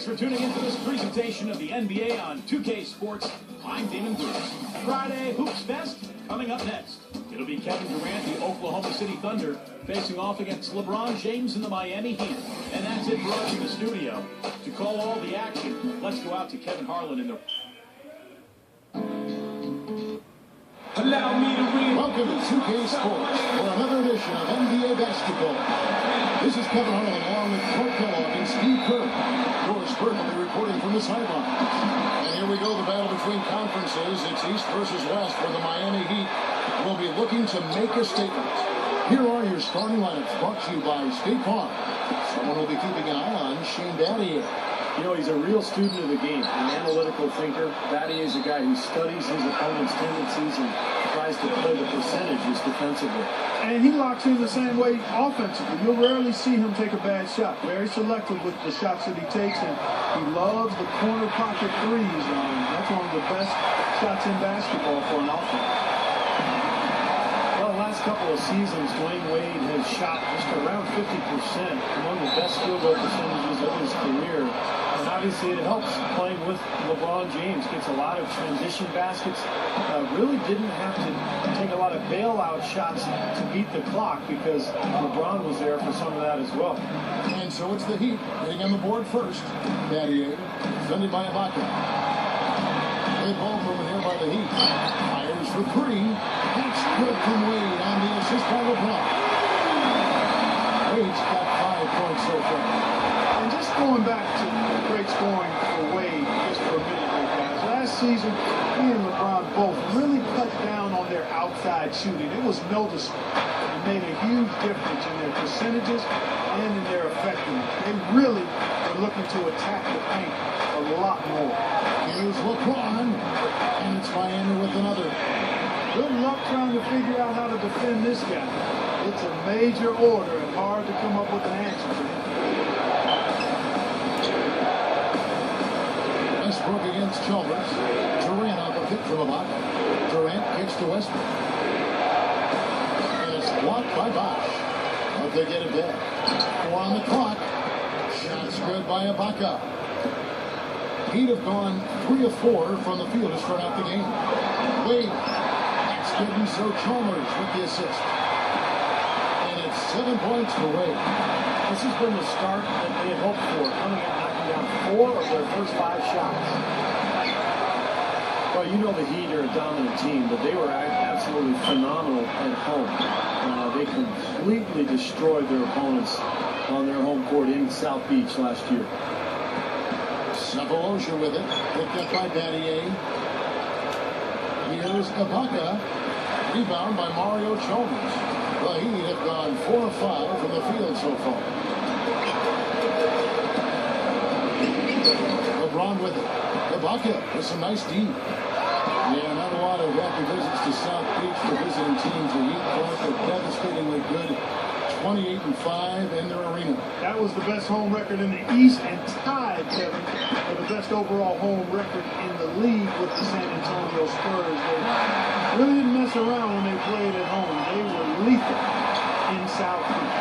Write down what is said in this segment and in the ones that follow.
Thanks for tuning into this presentation of the NBA on 2K Sports. I'm Damon Bruce. Friday Hoops Fest coming up next. It'll be Kevin Durant, the Oklahoma City Thunder, facing off against LeBron James and the Miami Heat. And that's it for us in the studio. To call all the action, let's go out to Kevin Harlan in the... Allow me to read. Welcome to 2K Sports for another edition of NBA Basketball. This is Kevin Harlan along with Clark Kellogg and Steve Kerr. Doris Burkley reporting from the sideline. And here we go, the battle between conferences. It's East versus West, where the Miami Heat will be looking to make a statement. Here are your starting lineups brought to you by State Farm. Someone will be keeping an eye on Shane Battier. You know, he's a real student of the game, an analytical thinker. Battier is a guy who studies his opponent's tendencies and tries to play the percentages defensively. And he locks in the same way offensively. You'll rarely see him take a bad shot. Very selective with the shots that he takes, and he loves the corner pocket threes. That's one of the best shots in basketball for an offense. Well, the last couple of seasons, Dwayne Wade has shot just around 50%, among the best field goal percentages of his career. And obviously it helps playing with LeBron James. Gets a lot of transition baskets. Really didn't have to take a lot of bailout shots to beat the clock because LeBron was there for some of that as well. And so it's the Heat getting on the board first. Battier, defended by Ibaka. Good ball movement here by the Heat. Fires for three. That's good from Wade on the assist by LeBron. Wade's got 5 points so far. And just going back to great scoring for Wade just for a minute here, guys. Last season, he and LeBron both really cut down on their outside shooting. It was noticeable. It made a huge difference in their percentages and in their effectiveness. They really are looking to attack the paint a lot more. Here's LeBron, and it's Miami with another. Good luck trying to figure out how to defend this guy. It's a major order and hard to come up with an answer to him. Westbrook against Chalmers. Durant on the pick from Ibaka. Durant kicks to Westbrook. And it's blocked by Bosh. But they get it back. 4 on the clock. Shots good by Ibaka. He'd have gone 3 of 4 from the field to start out the game. Wade. That's good, and so Chalmers with the assist. And it's 7 points for Wade. This has been the start that they had hoped for, coming out knocking down 4 of their first 5 shots. Well, you know the Heat are a dominant team, but they were absolutely phenomenal at home. They completely destroyed their opponents on their home court in South Beach last year. Sabaloja with it, picked up by Battier. Here's Ibaka, rebound by Mario Chalmers. The Heat have gone 4 of 5 from the field so far. LeBron with it. Ibaka with some nice D. Yeah, not a lot of happy visits to South Beach for visiting teams. The Heat are devastatingly good. 28-5 in their arena. That was the best home record in the East and tied, Kevin, for the best overall home record in the league with the San Antonio Spurs. They really didn't mess around when they played at home. They were lethal in South Beach.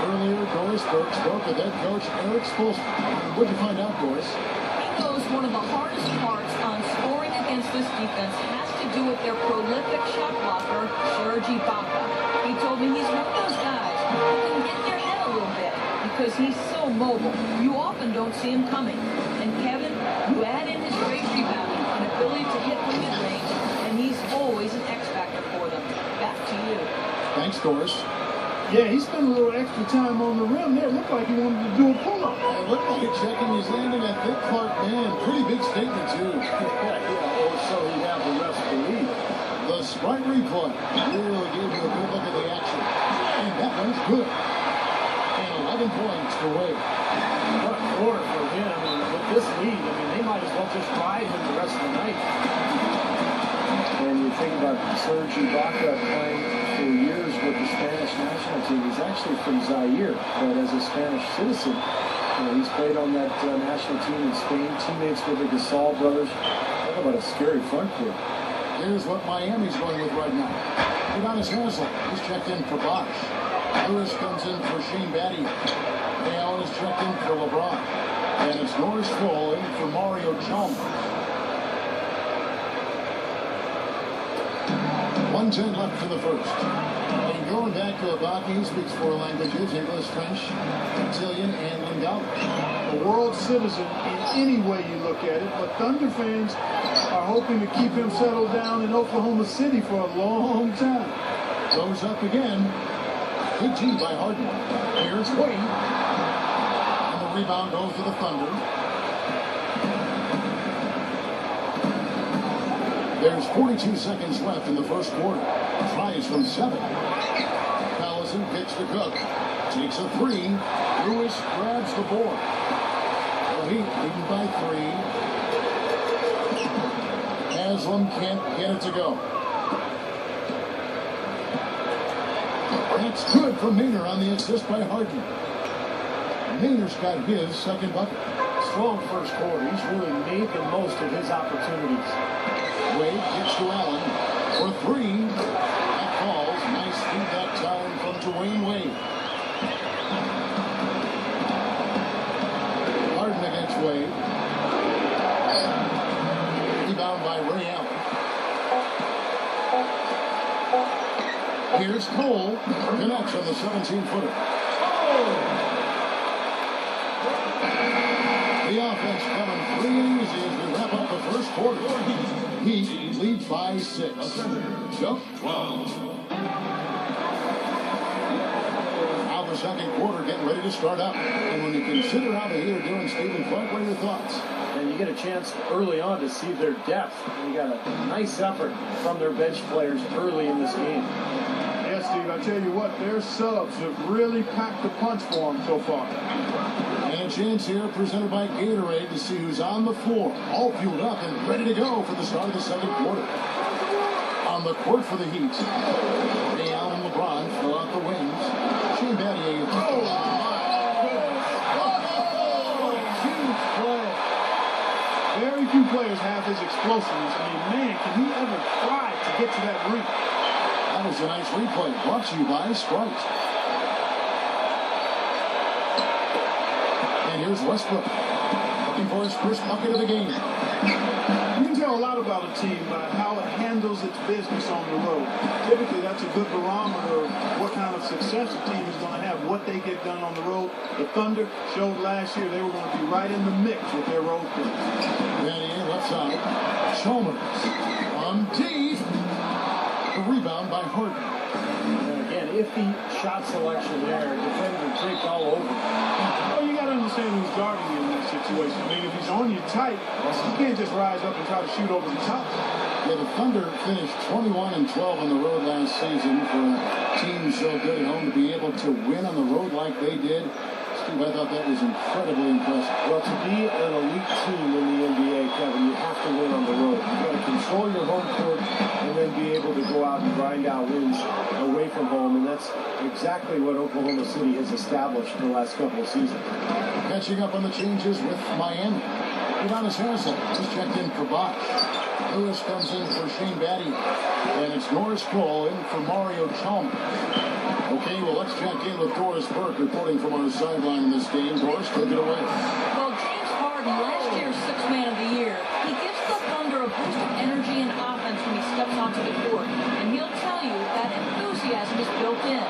Earlier, Doris Burke spoke with head coach Eric Spoelstra. What'd you find out, Doris? He knows one of the hardest parts on scoring against this defense has to do with their prolific shot blocker, Serge Ibaka. He told me he's one of those guys who can get in your head a little bit because he's so mobile. You often don't see him coming. And Kevin, you add in his great rebounding and ability to hit from mid-range, and he's always an X factor for them. Back to you. Thanks, Doris. Yeah, he spent a little extra time on the rim there. It looked like he wanted to do a pull-up. It looked like checking his landing. I think Clark, man, pretty big statement, too. Or so he had the rest believe. The Sprite replay really gave you a good look at the action. And that one's good. And 11 points for Wade. What a quarter for him. And with this lead, I mean, they might as well just ride him the rest of the night. When you think about Serge Ibaka playing for years with the Spanish national team, he's actually from Zaire, but as a Spanish citizen, he's played on that national team in Spain, teammates with the Gasol brothers. Talk about a scary front court. Here's what Miami's going with right now. Udonis Haslem, he's checked in for Bosh. Lewis comes in for Shane Battier. Allen is checked in for LeBron. And it's Norris Full in for Mario Chalmers. 1:10 left in the first. And going back to Abaki, he speaks 4 languages: English, French, Italian, and Lingala. A world citizen in any way you look at it, but Thunder fans are hoping to keep him settled down in Oklahoma City for a long time. Goes up again. Good G by Harden. Here's Wade. And the rebound goes to the Thunder. There's 42 seconds left in the first quarter. Tries from 7. Collison kicks to Cook. Takes a 3. Lewis grabs the board. The Heat leading by 3. Haslam can't get it to go. That's good for Maynard on the assist by Harden. Maynard's got his second bucket. Strong first quarter. He's really made the most of his opportunities. Wade gets to Allen for 3. That falls. Nice feed that time from Dwayne Wade. Harden against Wade. Rebound by Ray Allen. Here's Cole. Connects on the 17-footer. The offense coming free and easy as we wrap up the first quarter. Heat lead by 6. Chuck? Now the second quarter getting ready to start up. And when you consider how the Heat are doing, Stephen Clark, what are your thoughts? And you get a chance early on to see their depth. You got a nice effort from their bench players early in this game. Yes, Steve, I tell you what, their subs have really packed the punch for them so far. And a chance here presented by Gatorade to see who's on the floor. All fueled up and ready to go for the start of the second quarter. On the court for the Heat, Ray Allen, LeBron fill out the wings. Shane Battier. Oh, my goodness. What a huge play. Very few players have his explosiveness. I mean, man, can he ever try to get to that ring? That was a nice replay. Brought to you by Sprite. And here's Westbrook. Looking for his first bucket of the game. You can tell a lot about a team by how it handles its business on the road. Typically, that's a good barometer of what kind of success a team is going to have, what they get done on the road. The Thunder showed last year they were going to be right in the mix with their road team. Battier left side. Chalmers on deep. The rebound by Harden. And again, iffy shot selection there. Defender draped all over. Well, you got to understand who's guarding you in that situation. I mean, if he's on you tight, you can't just rise up and try to shoot over the top. Yeah, the Thunder finished 21-12 on the road last season. For a team so good at home to be able to win on the road like they did, Steve, I thought that was incredibly impressive. Well, to be an elite team in the NBA, Kevin, you have to win on the road. You got to control your home court and then be able to go out and grind out wins away from home, and that's exactly what Oklahoma City has established in the last couple of seasons. Catching up on the changes with Miami. Udonis Haslem just checked in for Bosch. Lewis comes in for Shane Battier. And it's Norris Cole in for Mario Chalmers. Okay, well, let's check in with Doris Burke reporting from our sideline in this game. Doris, take it away. Well, James Harden, last year's Sixth Man of the Year, he gives the Thunder a boost of energy and offense when he steps onto the court. And he'll tell you that enthusiasm is built in.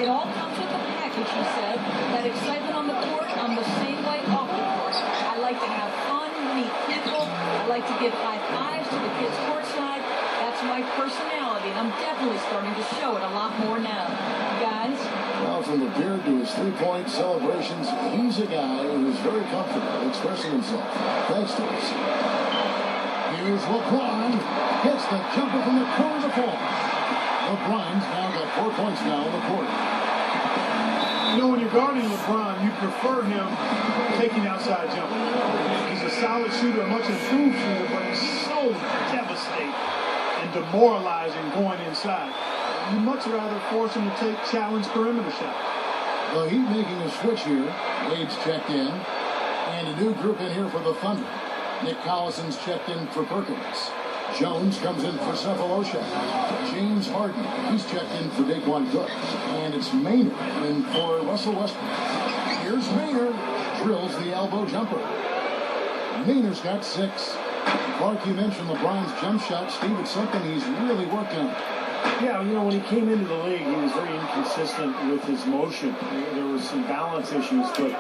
It all comes with the package, he said. That excitement on the court, I'm the same way off the court. I like to have fun, meet people. I like to give high fives to the kids courtside. That's my personality, and I'm definitely starting to show it a lot more now. Guys? Well, from the beard to his three-point celebrations, he's a guy who's very comfortable expressing himself. Thanks to us. Here's LeBron. Hits the jumper from the corner to fall. LeBron's now got 4 points now on the court. You know, when you're guarding LeBron, you prefer him taking outside jumper. He's a solid shooter, a much improved shooter, but he's so devastating and demoralizing going inside. You'd much rather force him to take challenge perimeter shots. The Heat making a switch here. Wade's checked in. And a new group in here for the Thunder. Nick Collison's checked in for Perkins. Jones comes in for Cephalosha. James Harden, he's checked in for Daquan Cook. And it's Maynard in for Russell Westbrook. Here's Maynard, drills the elbow jumper. Hayner's got 6. Clark, you mentioned LeBron's jump shot. Steve, it's something he's really worked on. Yeah, you know, when he came into the league, he was very inconsistent with his motion. There were some balance issues, but